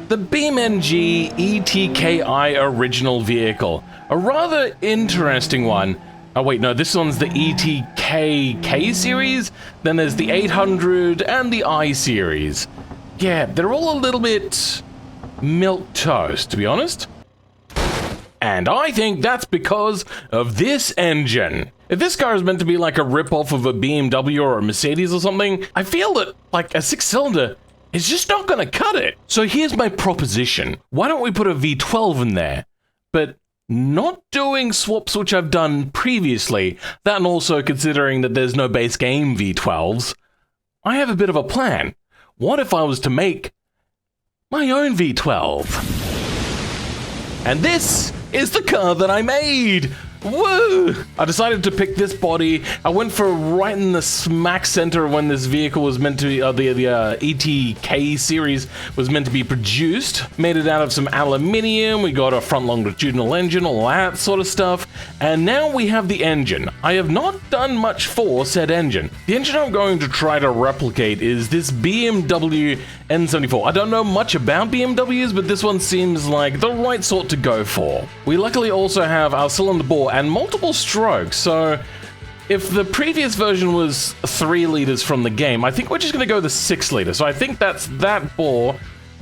The BeamNG ETKI original vehicle. A rather interesting one. Oh wait, no, this one's the ETKK series, then there's the 800 and the I series. Yeah, they're all a little bit milquetoast, to be honest. And I think that's because of this engine. If this car is meant to be like a rip-off of a BMW or a Mercedes or something, I feel that, like, a six-cylinder is just not gonna cut it. So here's my proposition. Why don't we put a V12 in there? But not doing swaps which I've done previously, that and also considering that there's no base game V12s, I have a bit of a plan. What if I was to make my own V12? And this is the car that I made! Woo! I decided to pick this body. I went for right in the smack center of when this vehicle was meant to be, the ETK series was meant to be produced. Made it out of some aluminium, we got a front longitudinal engine, all that sort of stuff. And now we have the engine. I have not done much for said engine. The engine I'm going to try to replicate is this BMW N74. I don't know much about BMWs, but this one seems like the right sort to go for. We luckily also have our cylinder bore and multiple strokes, so if the previous version was 3 liters from the game, I think we're just going to go the 6 liter. So I think that's that bore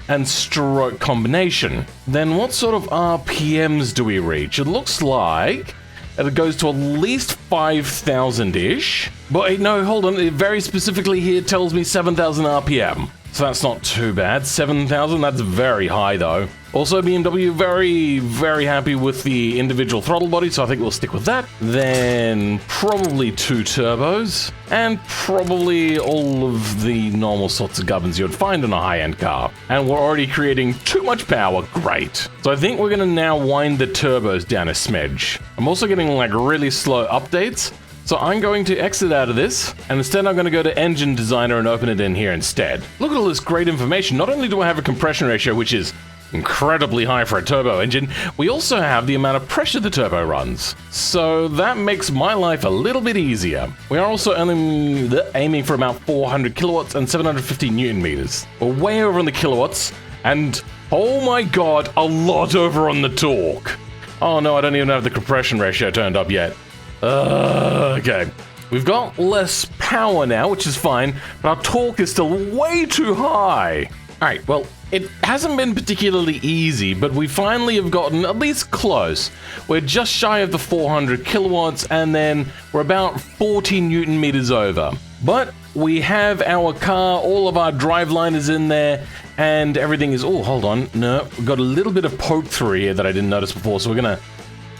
and stroke combination. Then what sort of RPMs do we reach? It looks like it goes to at least 5,000-ish. But no, hold on, it very specifically here tells me 7,000 RPM. So that's not too bad. 7,000, that's very high though. Also, BMW very, very happy with the individual throttle body, so I think we'll stick with that. Then probably 2 turbos, and probably all of the normal sorts of gubbins you'd find in a high-end car. And we're already creating too much power, great. So I think we're gonna now wind the turbos down a smidge. I'm also getting like really slow updates, so I'm going to exit out of this, and instead I'm going to go to Engine Designer and open it in here instead. Look at all this great information. Not only do I have a compression ratio, which is incredibly high for a turbo engine, we also have the amount of pressure the turbo runs. So that makes my life a little bit easier. We are also aiming for about 400 kilowatts and 750 newton meters. We're way over on the kilowatts, and oh my god, a lot over on the torque. Oh no, I don't even have the compression ratio turned up yet. Okay. We've got less power now, which is fine, but our torque is still way too high. Alright, well, it hasn't been particularly easy, but we finally have gotten at least close. We're just shy of the 400 kilowatts, and then we're about 40 newton meters over. But we have our car, all of our driveline is in there, and everything is... Oh, hold on. No, we've got a little bit of poke through here that I didn't notice before, so we're gonna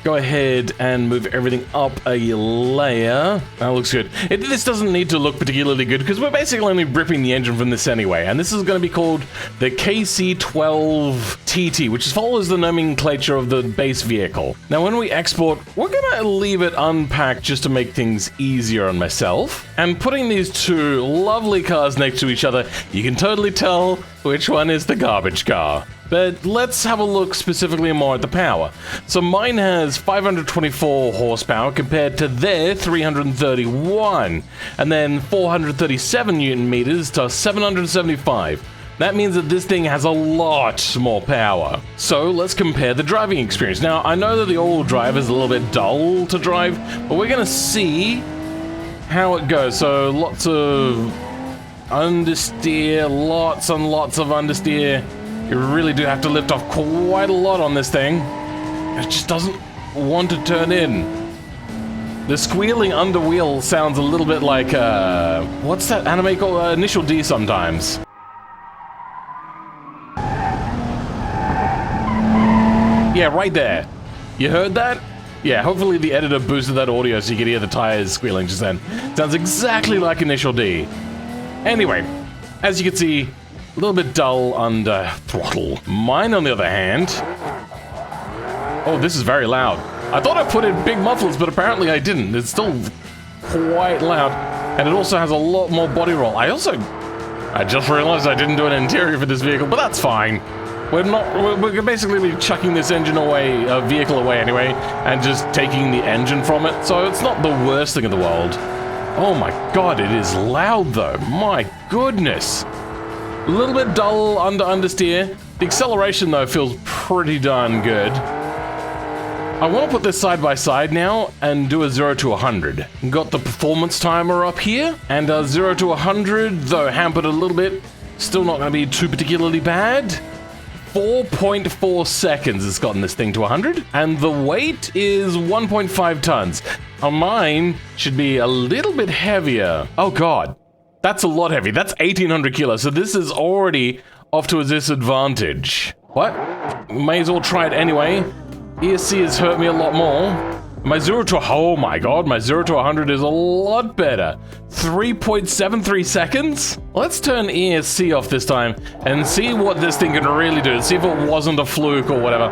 go ahead and move everything up a layer. That looks good. This doesn't need to look particularly good because we're basically only ripping the engine from this anyway. And this is going to be called the KC12TT, which follows the nomenclature of the base vehicle. Now, when we export, we're going to leave it unpacked just to make things easier on myself. And putting these two lovely cars next to each other, you can totally tell which one is the garbage car. But let's have a look specifically more at the power. So mine has 524 horsepower compared to their 331, and then 437 newton meters to 775. That means that this thing has a lot more power. So let's compare the driving experience. Now, I know that the all-wheel drive is a little bit dull to drive, but we're gonna see how it goes. So lots of understeer, lots and lots of understeer. You really do have to lift off quite a lot on this thing. It just doesn't want to turn in. The squealing under wheel sounds a little bit like, what's that anime called? Initial D sometimes. Yeah, right there. You heard that? Yeah, hopefully the editor boosted that audio so you could hear the tires squealing just then. Sounds exactly like Initial D. Anyway, as you can see, a little bit dull under throttle. Mine, on the other hand... Oh, this is very loud. I thought I put in big mufflers, but apparently I didn't. It's still quite loud. And it also has a lot more body roll. I just realized I didn't do an interior for this vehicle, but that's fine. We're basically chucking this engine away, vehicle away anyway, and just taking the engine from it. So it's not the worst thing in the world. Oh my god, it is loud though. My goodness. A little bit dull under understeer. The acceleration, though, feels pretty darn good. I want to put this side by side now and do a 0 to 100. Got the performance timer up here, and 0 to 100, though hampered a little bit, still not going to be too particularly bad. 4.4 seconds it's gotten this thing to 100, and the weight is 1.5 tons. On mine should be a little bit heavier. Oh god, that's a lot heavy. That's 1,800 kilos, so this is already off to a disadvantage. What? May as well try it anyway. ESC has hurt me a lot more. My 0 to... oh my god, my 0 to 100 is a lot better. 3.73 seconds? Let's turn ESC off this time and see what this thing can really do. See if it wasn't a fluke or whatever.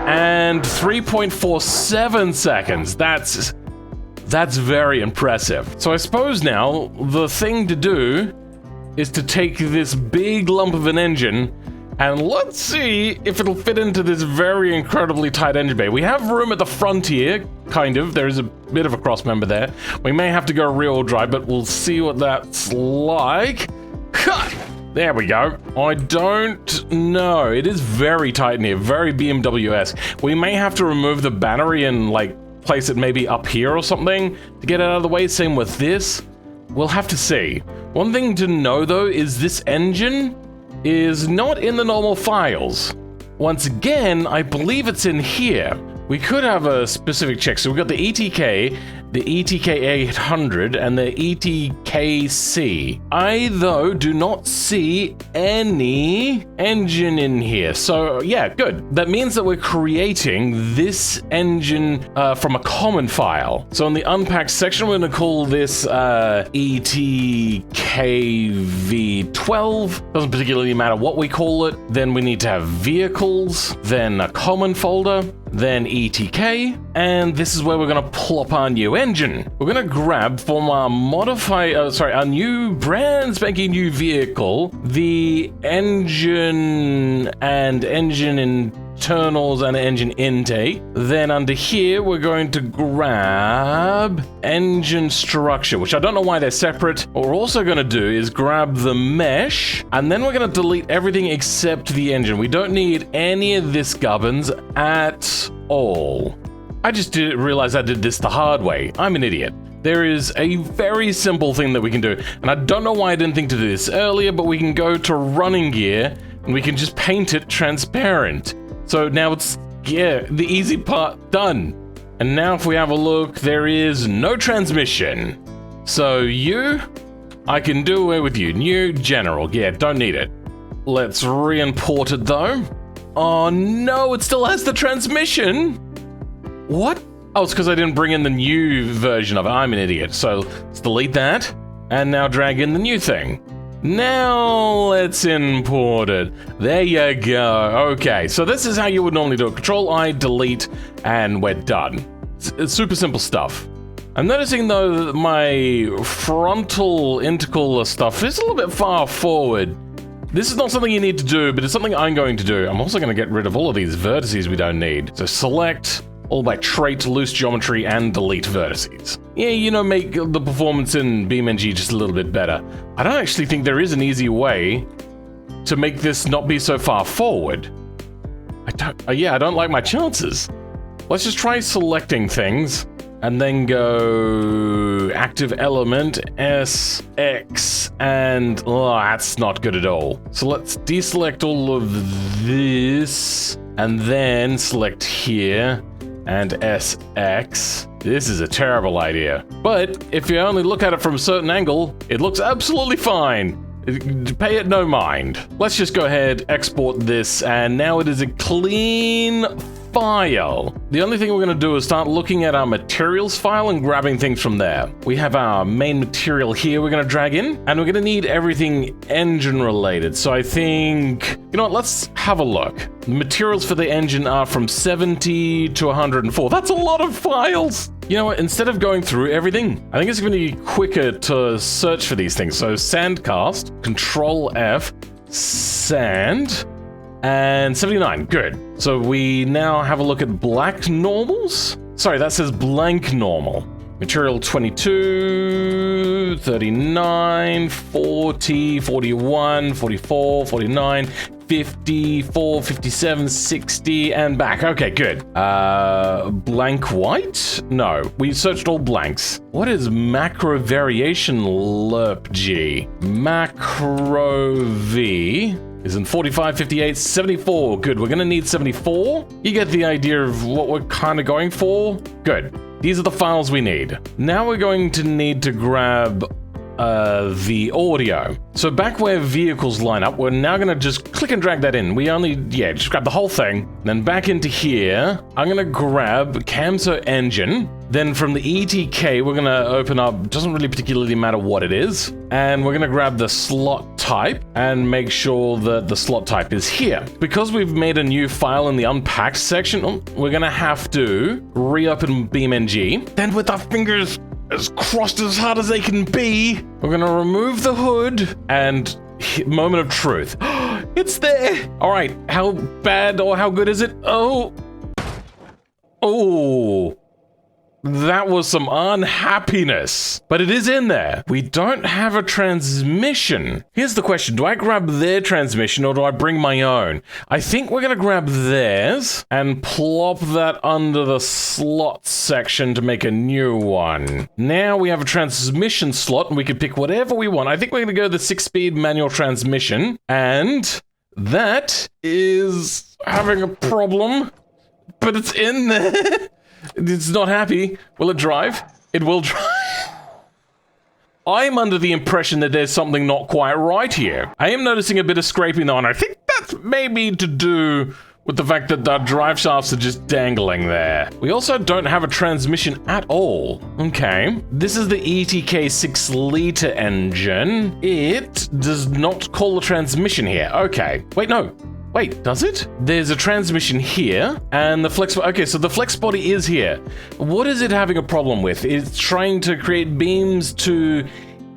And 3.47 seconds. That's very impressive. So I suppose now the thing to do is to take this big lump of an engine and let's see if it'll fit into this very incredibly tight engine bay. We have room at the front here, kind of. There's a bit of a cross member there. We may have to go rear-wheel drive, but we'll see what that's like. There we go. I don't know. It is very tight in here, very BMW-esque. We may have to remove the battery and, like, place it maybe up here or something to get it out of the way. Same with this. We'll have to see. One thing to know, though, is this engine is not in the normal files. Once again, I believe it's in here. We could have a specific check. So we've got the ETK, the ETK 800, and the ETKC. I, though, do not see any engine in here. So, yeah, good. That means that we're creating this engine from a common file. So in the unpacked section, we're going to call this ETKV12. Doesn't particularly matter what we call it. Then we need to have vehicles, then a common folder, then ETK, and this is where we're going to plop our new engine. We're going to grab from our our new brand spanking new vehicle, the engine and engine internals and engine intake. Then under here, we're going to grab engine structure, which I don't know why they're separate. What we're also going to do is grab the mesh, and then we're going to delete everything except the engine. We don't need any of this gubbins at all. I just didn't realize I did this the hard way. I'm an idiot. There is a very simple thing that we can do, and I don't know why I didn't think to do this earlier, but we can go to running gear, and we can just paint it transparent. So now it's, yeah, the easy part done. And now if we have a look, there is no transmission. So I can do away with you. New general, yeah, don't need it. Let's re-import it though. Oh no, it still has the transmission. What? Oh, it's because I didn't bring in the new version of it. I'm an idiot. So let's delete that. And now drag in the new thing. Now let's import it. There you go. Okay, so this is how you would normally do it. Control-I, delete, and we're done. It's super simple stuff. I'm noticing though that my frontal intercooler stuff is a little bit far forward. This is not something you need to do, but it's something I'm going to do. I'm also going to get rid of all of these vertices we don't need. So select all by trait, loose geometry, and delete vertices. Yeah, you know, make the performance in BeamNG just a little bit better. I don't actually think there is an easy way to make this not be so far forward. I don't like my chances. Let's just try selecting things and then go active element, S, X, and that's not good at all. So let's deselect all of this and then select here and SX. This is a terrible idea. But if you only look at it from a certain angle, it looks absolutely fine. Pay it no mind. Let's just go ahead, export this, and now it is a clean file. The only thing we're going to do is start looking at our materials file and grabbing things from there. We have our main material here we're going to drag in, and we're going to need everything engine related. So I think, you know what, let's have a look. The materials for the engine are from 70 to 104. That's a lot of files. You know what, instead of going through everything, I think it's going to be quicker to search for these things. So sandcast, Control F, sand, and 79, good. So we now have a look at black normals. Sorry, that says blank normal. Material 22, 39, 40, 41, 44, 49, 54, 57, 60, and back. Okay, good. Blank white? No, we searched all blanks. What is macro variation lerp G? Macro V is in 45, 58, 74. Good, we're gonna need 74. You get the idea of what we're kind of going for? Good. These are the files we need. Now we're going to need to grab the audio. So back where vehicles line up, we're now gonna just click and drag that in. Just grab the whole thing. Then back into here, I'm gonna grab Camso engine. Then from the ETK, we're gonna open up, doesn't really particularly matter what it is. And we're gonna grab the slot type and make sure that the slot type is here. Because we've made a new file in the unpacked section, we're gonna have to reopen BeamNG. Then with our fingers as crossed as hard as they can be, we're gonna remove the hood and moment of truth. It's there. All right, how bad or how good is it? Oh, that was some unhappiness, but it is in there. We don't have a transmission. Here's the question. Do I grab their transmission or do I bring my own? I think we're gonna grab theirs and plop that under the slot section to make a new one. Now we have a transmission slot and we can pick whatever we want. I think we're gonna go the 6-speed manual transmission, and that is having a problem, but it's in there. It's not happy. Will it drive? It will drive. I'm under the impression that there's something not quite right here. I am noticing a bit of scraping on. I think that's maybe to do with the fact that the drive shafts are just dangling there. We also don't have a transmission at all. Okay. This is the ETK 6-liter engine. It does not call the transmission here. Okay. Wait, no. Wait, does it? There's a transmission here, and the flex... Okay, so the flex body is here. What is it having a problem with? It's trying to create beams to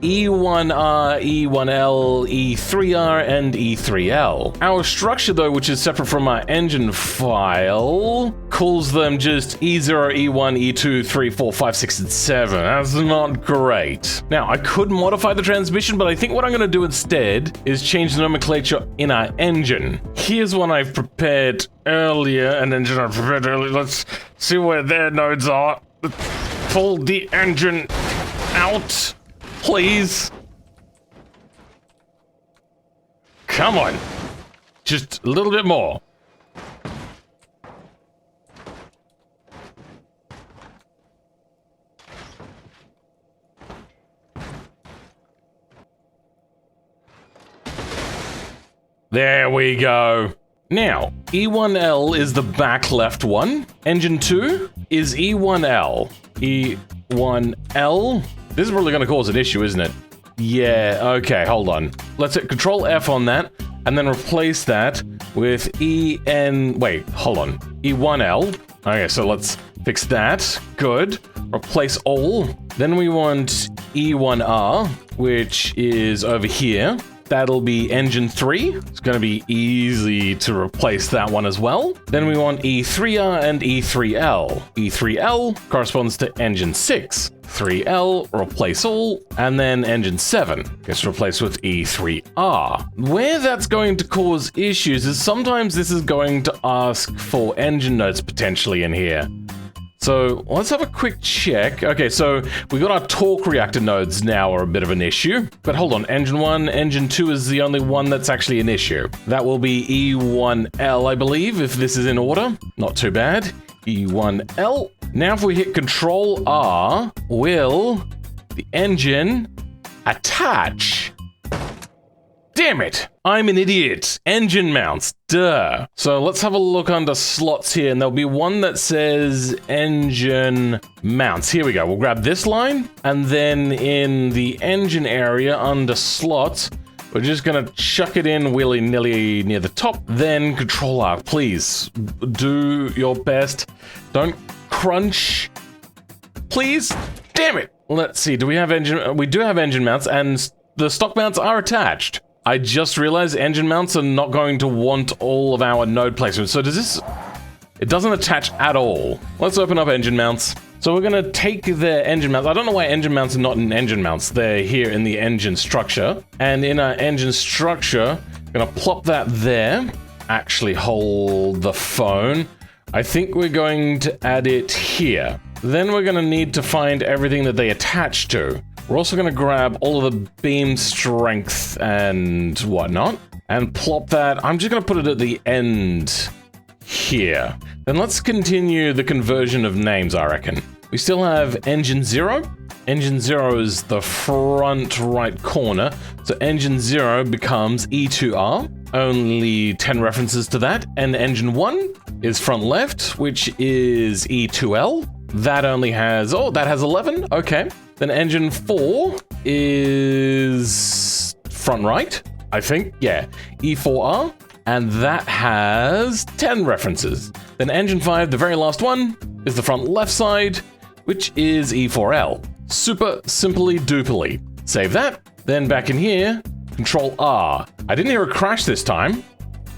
E1R, E1L, E3R, and E3L. Our structure, though, which is separate from our engine file, calls them just E0, E1, E2, 3, 4, 5, 6, and 7. That's not great. Now, I could modify the transmission, but I think what I'm going to do instead is change the nomenclature in our engine. Here's one I've prepared earlier, an engine I've prepared earlier. Let's see where their nodes are. Pull the engine out. Please. Come on. Just a little bit more. There we go. Now, E1L is the back left one. Engine 2 is E1L. E1L. This is probably going to cause an issue, isn't it? Yeah, okay, hold on. Let's hit Control F on that, and then replace that with wait, hold on. E1L. Okay, so let's fix that. Good. Replace all. Then we want E1R, which is over here. That'll be engine 3. It's going to be easy to replace that one as well. Then we want E3R and E3L. E3L corresponds to engine 6. 3L, replace all, and then engine 7 gets replaced with E3R. Where that's going to cause issues is sometimes this is going to ask for engine nodes potentially in here. So let's have a quick check. Okay, so we got our torque reactor nodes now are a bit of an issue. But hold on, engine 1, engine 2 is the only one that's actually an issue. That will be E1L, I believe, if this is in order. Not too bad. E1L. Now if we hit Control R, will the engine attach? Damn it! I'm an idiot. Engine mounts, duh. So let's have a look under slots here, and there'll be one that says engine mounts. Here we go. We'll grab this line, and then in the engine area under slots, we're just gonna chuck it in willy-nilly near the top. Then Control R, please. Do your best. Don't crunch. Please. Damn it. Let's see. Do we have engine? We do have engine mounts, and the stock mounts are attached. I just realized engine mounts are not going to want all of our node placements. So does this... It doesn't attach at all. Let's open up engine mounts. So we're gonna take the engine mounts. I don't know why engine mounts are not in engine mounts. They're here in the engine structure. And in our engine structure, gonna plop that there. Actually hold the phone. I think we're going to add it here. Then we're gonna need to find everything that they attach to. We're also gonna grab all of the beam strength and whatnot, and plop that. I'm just gonna put it at the end here. Then let's continue the conversion of names, I reckon. We still have Engine 0. Engine 0 is the front right corner, so Engine 0 becomes E2R. Only 10 references to that. And Engine 1 is front left, which is E2L. That only has, oh, that has 11, okay. Then Engine 4 is front right, I think, yeah, E4R. And that has 10 references. Then Engine 5, the very last one, is the front left side, which is E4L. Super simply duperly. Save that. Then back in here, Control R. I didn't hear a crash this time.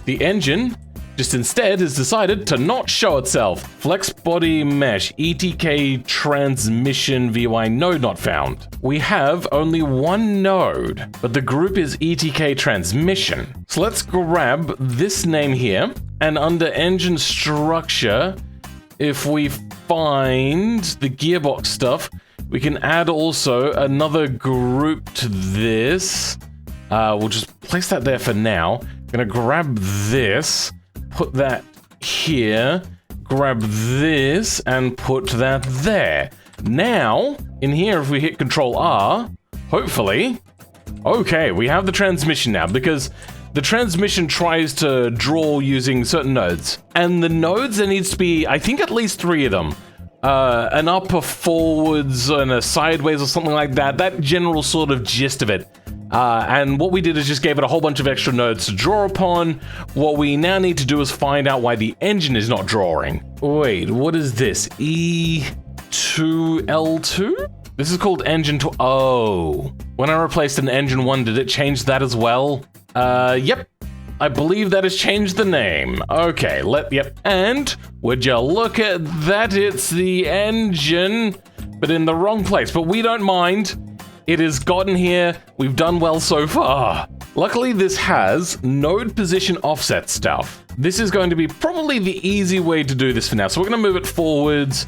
The engine just instead has decided to not show itself. Flex body mesh, ETK transmission VY node not found. We have only one node, but the group is ETK transmission. So let's grab this name here, and under engine structure, if we find the gearbox stuff, we can add also another group to this. We'll just place that there for now. I'm gonna grab this, put that here, grab this, and put that there. Now, in here, if we hit Control R, hopefully, okay, we have the transmission now, because the transmission tries to draw using certain nodes. And the nodes, there needs to be, I think, at least 3 of them. An up, a forwards, and a sideways, or something like that. That general sort of gist of it. And what we did is just gave it a whole bunch of extra nodes to draw upon. What we now need to do is find out why the engine is not drawing. Wait, what is this? E2L2? This is called engine 2. Oh. When I replaced an engine 1, did it change that as well? Yep. I believe that has changed the name. Okay, yep. And would you look at that? It's the engine, but in the wrong place. But we don't mind. It has gotten here. We've done well so far. Luckily, this has node position offset stuff. This is going to be probably the easy way to do this for now. So we're going to move it forwards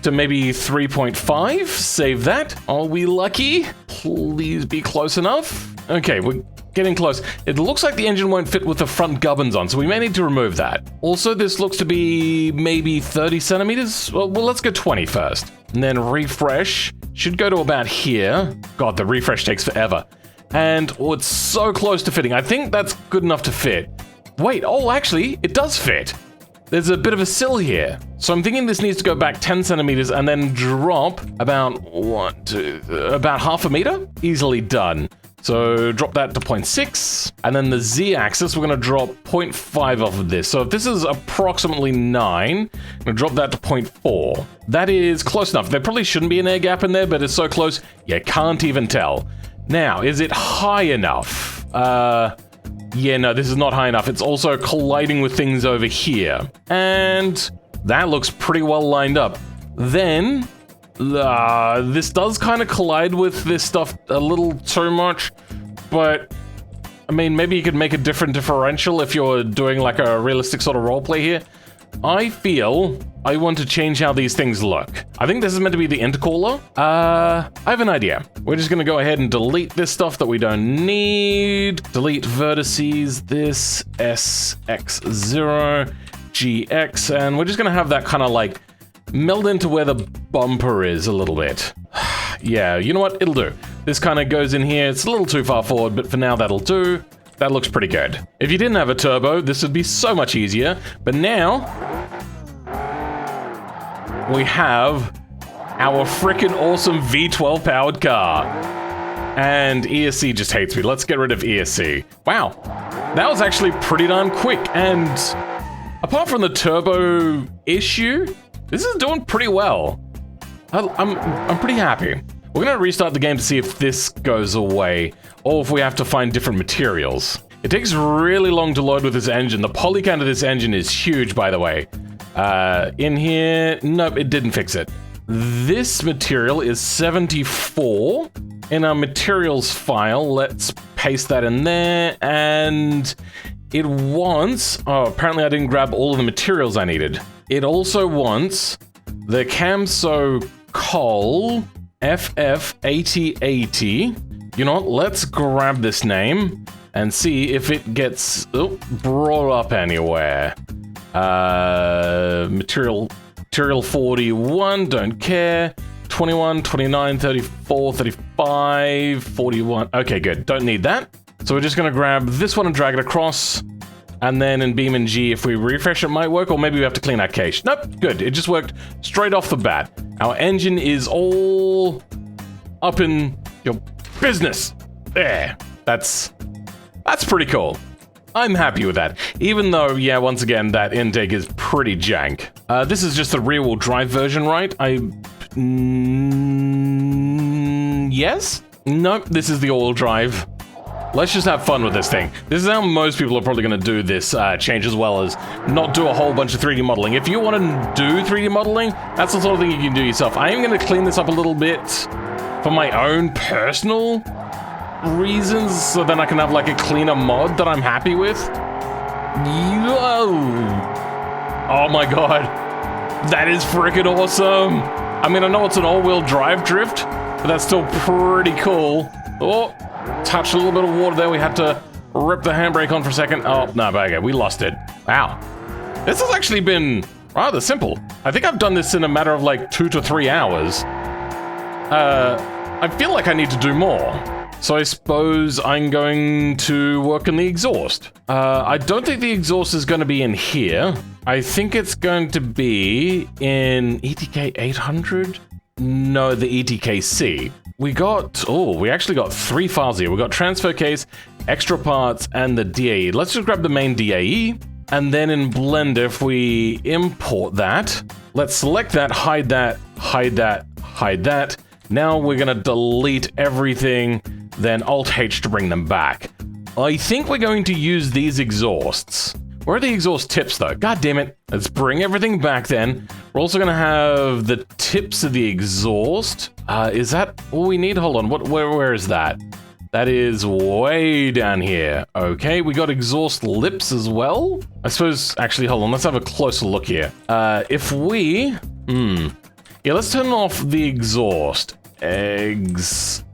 to maybe 3.5. Save that. Are we lucky? Please be close enough. Okay, we're getting close. It looks like the engine won't fit with the front gubbins on, so we may need to remove that. Also, this looks to be maybe 30 centimeters. Well, let's go 20 first. And then refresh. Should go to about here. God, the refresh takes forever. And oh, it's so close to fitting. I think that's good enough to fit. Wait, oh, actually, it does fit. There's a bit of a sill here. So I'm thinking this needs to go back 10 centimeters and then drop about, about half a meter? Easily done. So drop that to 0.6, and then the z-axis, we're going to drop 0.5 off of this. So if this is approximately 9, I'm going to drop that to 0.4. That is close enough. There probably shouldn't be an air gap in there, but it's so close, you can't even tell. Now, is it high enough? Yeah, no, this is not high enough. It's also colliding with things over here. And that looks pretty well lined up. Then this does kind of collide with this stuff a little too much, but I mean, maybe you could make a different differential if you're doing like a realistic sort of roleplay here. I feel I want to change how these things look. I think this is meant to be the intercooler. I have an idea. We're just gonna go ahead and delete this stuff that we don't need. Delete vertices, this, SX0, GX, and we're just gonna have that kind of like meld into where the bumper is a little bit. Yeah, you know what? It'll do. This kind of goes in here. It's a little too far forward, but for now that'll do. That looks pretty good. If you didn't have a turbo, this would be so much easier. But now, we have our frickin' awesome V12 powered car. And ESC just hates me. Let's get rid of ESC. Wow, that was actually pretty darn quick. And apart from the turbo issue, this is doing pretty well. I'm pretty happy. We're gonna restart the game to see if this goes away, or if we have to find different materials. It takes really long to load with this engine. The poly count of this engine is huge, by the way. In here, nope, it didn't fix it. this material is 74. In our materials file, let's paste that in there, and it wants... Oh, apparently I didn't grab all of the materials I needed. It also wants the Camso Coal FF8080. You know what? Let's grab this name and see if it gets brought up anywhere. Material 41, don't care. 21, 29, 34, 35, 41. Okay, good. Don't need that. So we're just going to grab this one and drag it across. And then in BeamNG, if we refresh, it might work, or maybe we have to clean our cache. Nope, good. It just worked straight off the bat. Our engine is all up in your business. There. That's pretty cool. I'm happy with that. Even though, yeah, once again, that intake is pretty jank. This is just the rear-wheel drive version, right? Yes? Nope, this is the all-wheel drive. Let's just have fun with this thing. This is how most people are probably going to do this change, as well as not do a whole bunch of 3D modeling. If you want to do 3D modeling, that's the sort of thing you can do yourself. I am going to clean this up a little bit for my own personal reasons, so then I can have like a cleaner mod that I'm happy with. Whoa. Oh my god. That is freaking awesome. I mean, I know it's an all-wheel drive drift, but that's still pretty cool. Oh, touched a little bit of water there. We had to rip the handbrake on for a second. Oh, no, okay, we lost it. Wow. This has actually been rather simple. I think I've done this in a matter of like 2 to 3 hours. I feel like I need to do more. So I suppose I'm going to work on the exhaust. I don't think the exhaust is going to be in here. I think it's going to be in ETK 800? No, the ETKC. We actually got 3 files here. We got transfer case, extra parts, and the DAE. Let's just grab the main DAE. And then in Blender, if we import that, let's select that, hide that, hide that, hide that. Now we're going to delete everything, then Alt-H to bring them back. I think we're going to use these exhausts. Where are the exhaust tips, though? God damn it. Let's bring everything back, then. We're also going to have the tips of the exhaust. Is that all we need? Hold on. Where is that? That is way down here. Okay, we got exhaust lips as well. I suppose... Actually, hold on. Let's have a closer look here. If we... Yeah, let's turn off the exhaust. Exhaust.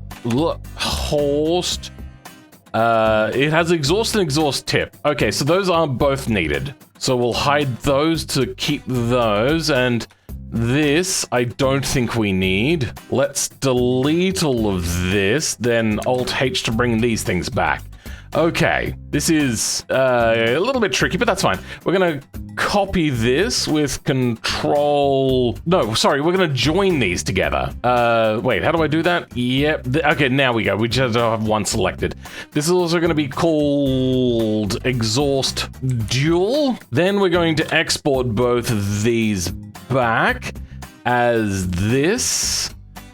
It has exhaust and exhaust tip. Okay, so those are both needed. So we'll hide those to keep those, and this I don't think we need. Let's delete all of this, then Alt-H to bring these things back. Okay, this is a little bit tricky, but that's fine. We're gonna copy this with Control... No, sorry, we're gonna join these together. Wait, how do I do that? Yep, okay, now we go. We just have one selected. This is also gonna be called Exhaust Dual. Then we're going to export both of these back as this.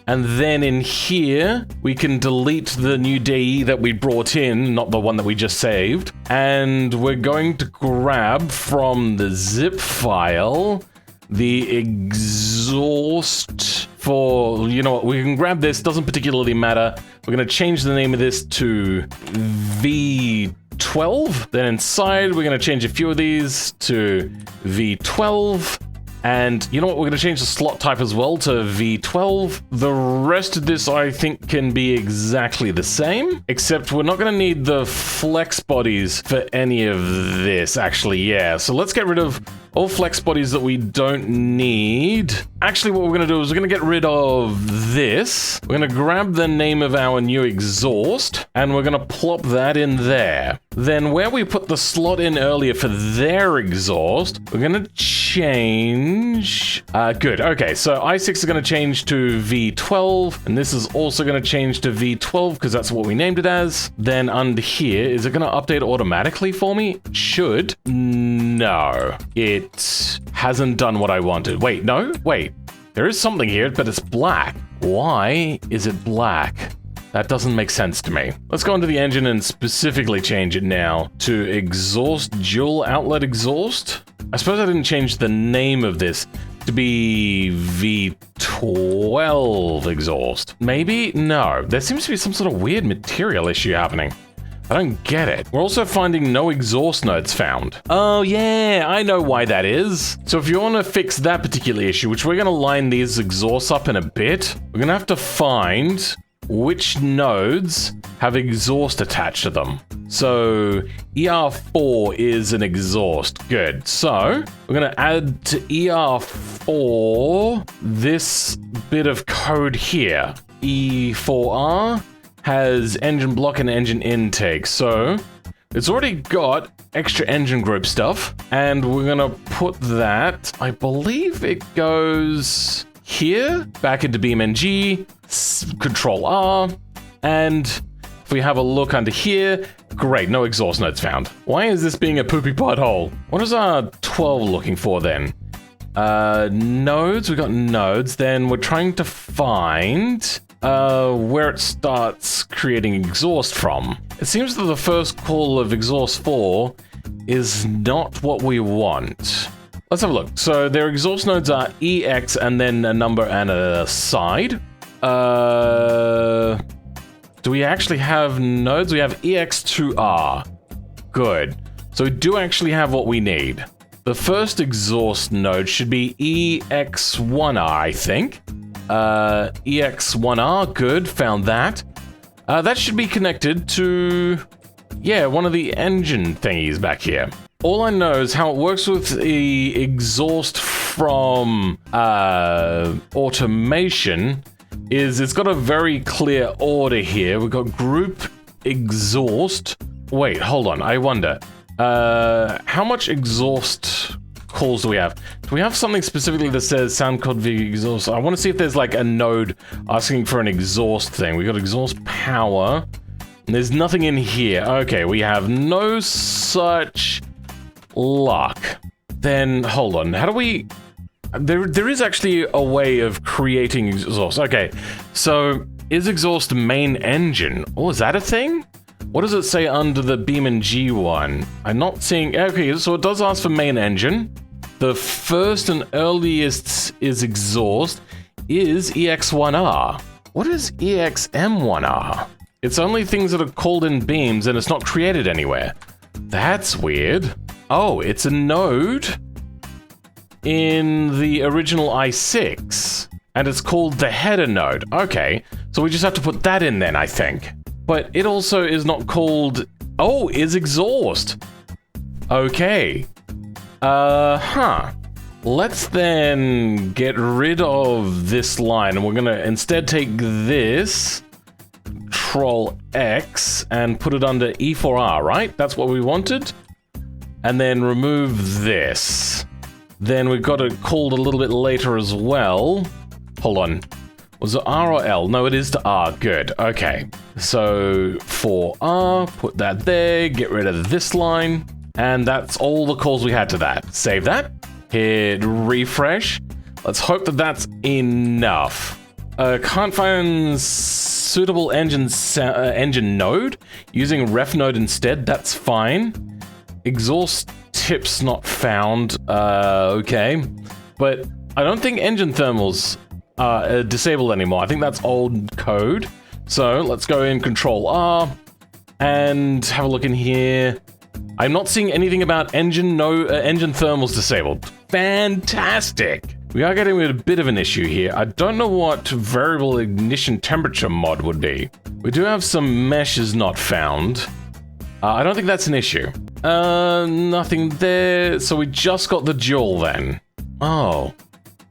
And then in here, we can delete the new DE that we brought in, not the one that we just saved. And we're going to grab from the zip file the exhaust for, you know what, we can grab this, doesn't particularly matter. We're going to change the name of this to V12. Then inside, we're going to change a few of these to V12. And you know what? We're going to change the slot type as well to V12. The rest of this, I think, can be exactly the same, except we're not going to need the flex bodies for any of this, actually, yeah. So let's get rid of all flex bodies that we don't need. Actually, what we're going to do is we're going to get rid of this. We're going to grab the name of our new exhaust, and we're going to plop that in there. Then where we put the slot in earlier for their exhaust, we're going to change... good, okay, so I6 is going to change to V12, and this is also going to change to V12 because that's what we named it as. Then under here, is it going to update automatically for me? It should. No, it hasn't done what I wanted. Wait, no? Wait, there is something here, but it's black. Why is it black? That doesn't make sense to me. Let's go into the engine and specifically change it now to exhaust dual outlet exhaust. I suppose I didn't change the name of this. to be V12 exhaust. Maybe? No. There seems to be some sort of weird material issue happening. I don't get it. We're also finding no exhaust nodes found. Oh yeah, I know why that is. So if you want to fix that particular issue, which we're going to line these exhausts up in a bit, we're going to have to find which nodes have exhaust attached to them. So ER4 is an exhaust. Good. So we're going to add to ER4 this bit of code here. E4R has engine block and engine intake. So it's already got extra engine group stuff. And we're going to put that, I believe it goes here, back into BeamNG, Control R, and if we have a look under here, great, no exhaust nodes found. Why is this being a poopy pothole? What is our 12 looking for then? Nodes, we got nodes, then we're trying to find where it starts creating exhaust from. It seems that the first call of exhaust 4 is not what we want. Let's have a look. So their exhaust nodes are EX and then a number and a side. Do we actually have nodes? We have EX2R. Good. So we do actually have what we need. The first exhaust node should be EX1R, I think. EX1R, good, found that. That should be connected to, yeah, one of the engine thingies back here. All I know is how it works with the exhaust from automation is it's got a very clear order here. We've got group exhaust. Wait, hold on. I wonder. How much exhaust calls do we have? Do we have something specifically that says sound code v exhaust? I want to see if there's like a node asking for an exhaust thing. We got exhaust power. And there's nothing in here. Okay, we have no such luck. Then hold on. How do we? There is actually a way of creating exhaust. Okay, so is exhaust main engine? Oh, is that a thing? What does it say under the BeamNG one? I'm not seeing. Okay, so it does ask for main engine. The first and earliest is exhaust. Is EX1R? What is EXM1R? It's only things that are called in beams and it's not created anywhere. That's weird. Oh, it's a node in the original i6, and it's called the header node. Okay, so we just have to put that in then, I think. But it also is not called... Oh, is exhaust. Okay. Let's then get rid of this line, and we're gonna instead take this, Control X, and put it under E4R, right? That's what we wanted. And then remove this. Then we've got it called a little bit later as well. Hold on. Was it R or L? No, it is to R. Good. Okay. So for R, put that there, get rid of this line. And that's all the calls we had to that. Save that. Hit refresh. Let's hope that that's enough. Can't find suitable engine node. Using ref node instead. That's fine. Exhaust tips not found. Okay. But I don't think engine thermals are disabled anymore. I think that's old code. So let's go in Control R and have a look in here. I'm not seeing anything about engine thermals disabled. Fantastic. We are getting a bit of an issue here. I don't know what variable ignition temperature mod would be. We do have some meshes not found. I don't think that's an issue. Nothing there. So we just got the dual then. Oh.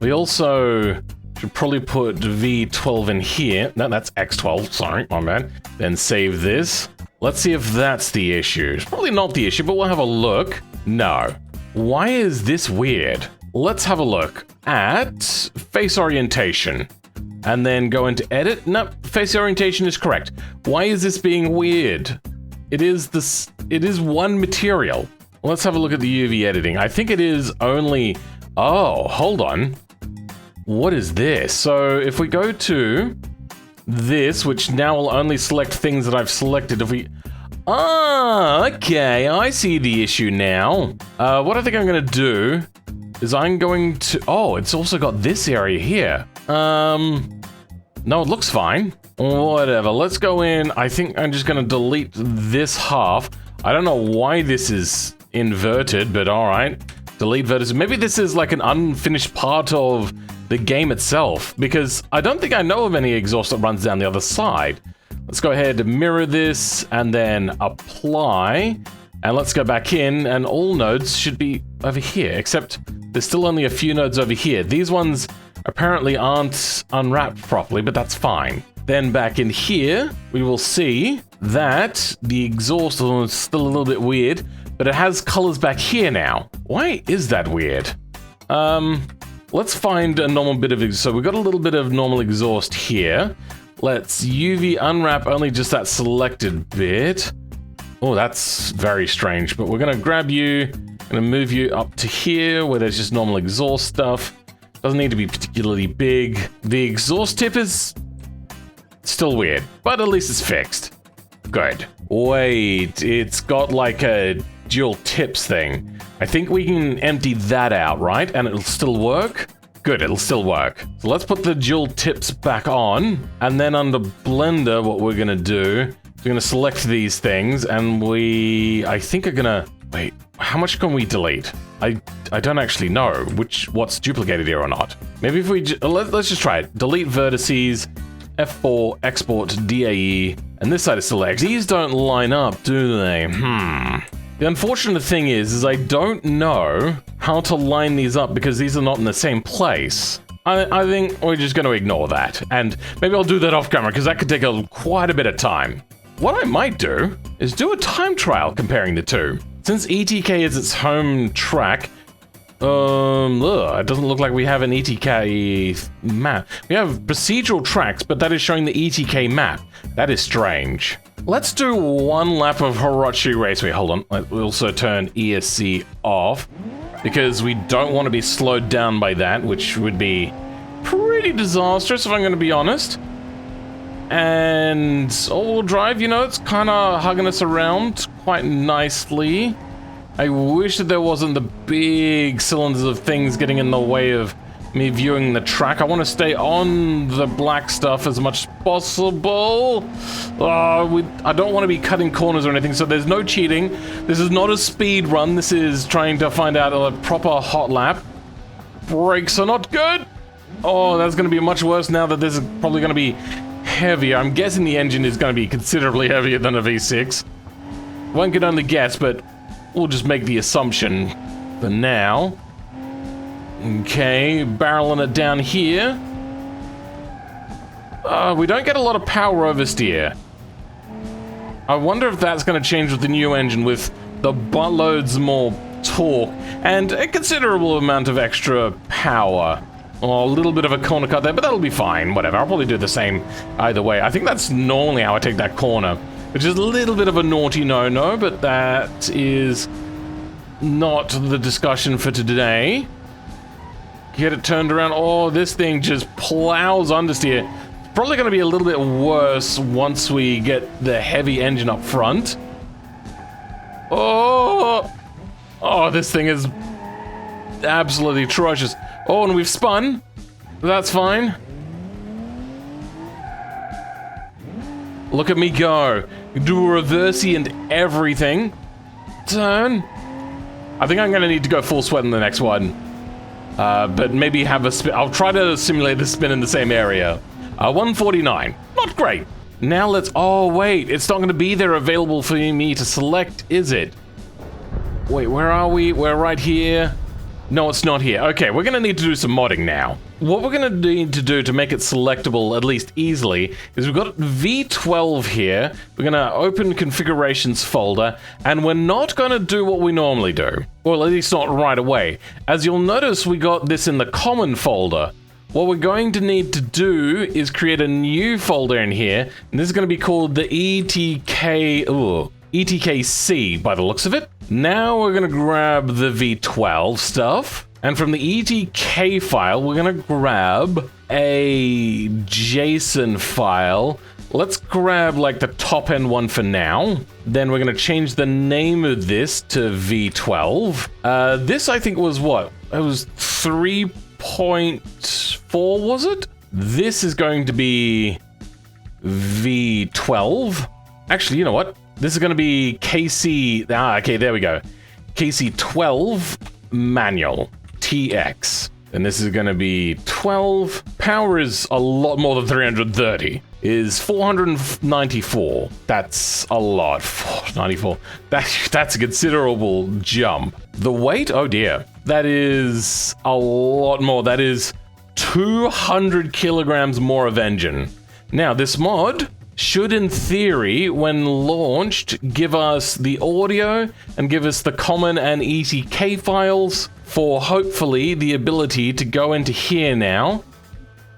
We also should probably put V12 in here. No, that's X12. Sorry, my bad. Then save this. Let's see if that's the issue. It's probably not the issue, but we'll have a look. No. Why is this weird? Let's have a look at face orientation. And then go into edit. Nope, face orientation is correct. Why is this being weird? It is one material. Let's have a look at the UV editing. I think it is only... Oh, hold on. What is this? So if we go to this, which now will only select things that I've selected, if we... Ah, okay, I see the issue now. What I think I'm gonna do is I'm going to... Oh, it's also got this area here. No, it looks fine. Whatever, let's go in. I think I'm just gonna delete this half. I don't know why this is inverted, but alright. Delete vertices. Maybe this is like an unfinished part of the game itself, because I don't think I know of any exhaust that runs down the other side. Let's go ahead and mirror this, and then apply. And let's go back in, and all nodes should be over here, except there's still only a few nodes over here. These ones apparently aren't unwrapped properly, but that's fine. Then back in here, we will see that the exhaust is still a little bit weird, but it has colors back here now. Why is that weird? Let's find a normal bit of exhaust. So we've got a little bit of normal exhaust here. Let's UV unwrap only just that selected bit. Oh, that's very strange, but we're gonna grab you, gonna move you up to here where there's just normal exhaust stuff. Doesn't need to be particularly big. The exhaust tip is still weird, but at least it's fixed. Good. Wait, it's got like a dual tips thing. I think we can empty that out, right? And it'll still work? Good, it'll still work. So let's put the dual tips back on, and then under Blender, what we're gonna do, we're gonna select these things, and I think are gonna, wait, how much can we delete? I don't actually know what's duplicated here or not. Maybe if we, let's just try it. Delete vertices, F4, export DAE, and this side is still X. These don't line up, do they? The unfortunate thing is I don't know how to line these up because these are not in the same place. I think we're just going to ignore that, and maybe I'll do that off camera because that could take quite a bit of time. What I might do is do a time trial comparing the two. Since ETK is its home track, it doesn't look like we have an ETK map. We have procedural tracks, but that is showing the ETK map. That is strange. Let's do one lap of Hirochi Raceway. Hold on, let's also turn ESC off, because we don't want to be slowed down by that, which would be pretty disastrous if I'm going to be honest. And all-wheel drive, you know, it's kind of hugging us around quite nicely. I wish that there wasn't the big cylinders of things getting in the way of me viewing the track. I want to stay on the black stuff as much as possible. I don't want to be cutting corners or anything, so there's no cheating. This is not a speed run. This is trying to find out a proper hot lap. Brakes are not good. Oh, that's going to be much worse now that this is probably going to be heavier. I'm guessing the engine is going to be considerably heavier than a V6. One can only guess, but we'll just make the assumption for now. Okay, barreling it down here. We don't get a lot of power oversteer. I wonder if that's going to change with the new engine with the buttloads more torque and a considerable amount of extra power. Oh, a little bit of a corner cut there, but that'll be fine. Whatever, I'll probably do the same either way. I think that's normally how I take that corner, which is a little bit of a naughty no-no, but that is not the discussion for today. Get it turned around. Oh, this thing just plows understeer. It's probably going to be a little bit worse once we get the heavy engine up front. Oh, this thing is absolutely atrocious. Oh, and we've spun. That's fine. Look at me go. Do a reversey and everything. Turn. I think I'm going to need to go full sweat in the next one. But maybe have a spin. I'll try to simulate the spin in the same area. 149. Not great. Now let's... Oh, wait. It's not going to be there available for me to select, is it? Wait, where are we? We're right here. No, it's not here. Okay, we're going to need to do some modding now. What we're going to need to do to make it selectable, at least easily, is we've got V12 here. We're going to open configurations folder, and we're not going to do what we normally do. Well, at least not right away. As you'll notice, we got this in the common folder. What we're going to need to do is create a new folder in here, and this is going to be called the ETKC by the looks of it. Now we're going to grab the V12 stuff, and from the ETK file, we're going to grab a JSON file. Let's grab like the top end one for now. Then we're going to change the name of this to V12. This I think was what? It was 3.4, was it? This is going to be V12. Actually, you know what? This is going to be KC... okay, there we go. KC12 manual TX. And this is going to be 12. Power is a lot more than 330. Is 494. That's a lot. 494. That's a considerable jump. The weight? Oh dear. That is a lot more. That is 200 kilograms more of engine. Now, this mod should, in theory, when launched, give us the audio and give us the common and ETK files for, hopefully, the ability to go into here now.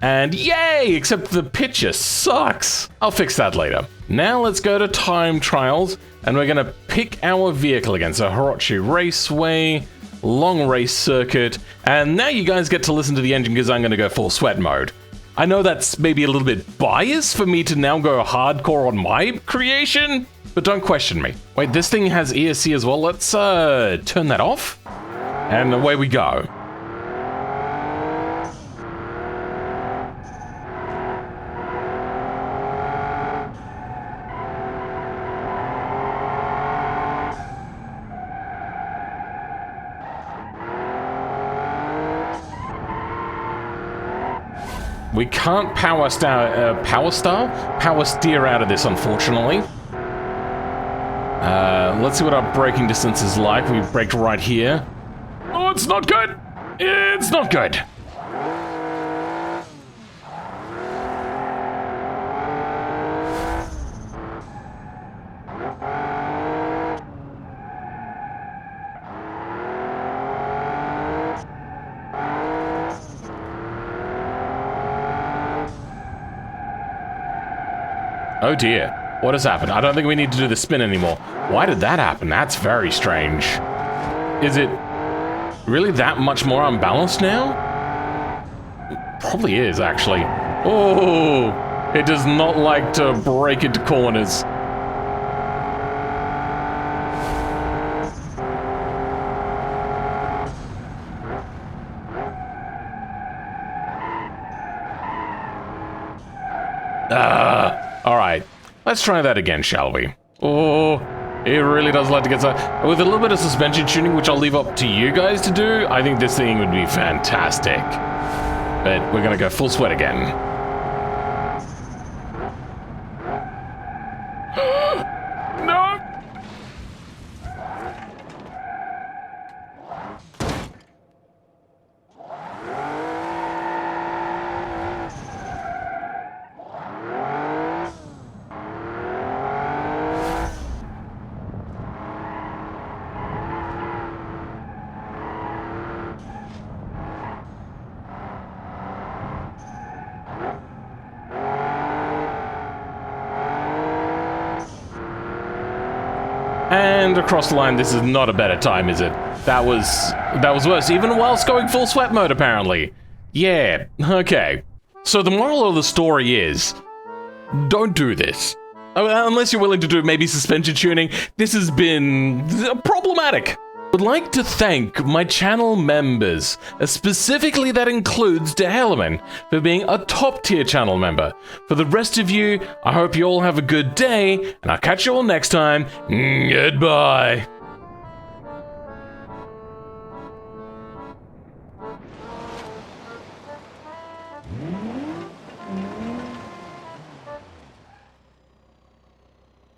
And yay! Except the picture sucks. I'll fix that later. Now let's go to time trials, and we're gonna pick our vehicle again. So Hirochi Raceway, long race circuit, and now you guys get to listen to the engine because I'm gonna go full sweat mode. I know that's maybe a little bit biased for me to now go hardcore on my creation, but don't question me. Wait, this thing has ESC as well. Let's turn that off, and away we go. We can't power steer out of this, unfortunately. Let's see what our braking distance is like. We braked right here. Oh, it's not good! It's not good! Oh dear, what has happened? I don't think we need to do the spin anymore. Why did that happen? That's very strange. Is it really that much more unbalanced now? It probably is, actually. Oh, it does not like to break into corners. Alright, let's try that again, shall we? Oh, it really does like to get started. With a little bit of suspension tuning, which I'll leave up to you guys to do, I think this thing would be fantastic. But we're gonna go full sweat again. No! And across the line, this is not a better time, is it? That was worse, even whilst going full sweat mode, apparently. Yeah, okay. So the moral of the story is, don't do this. Unless you're willing to do maybe suspension tuning. This has been problematic. Would like to thank my channel members, specifically that includes DeHellerman, for being a top tier channel member. For the rest of you, I hope you all have a good day, and I'll catch you all next time. Goodbye.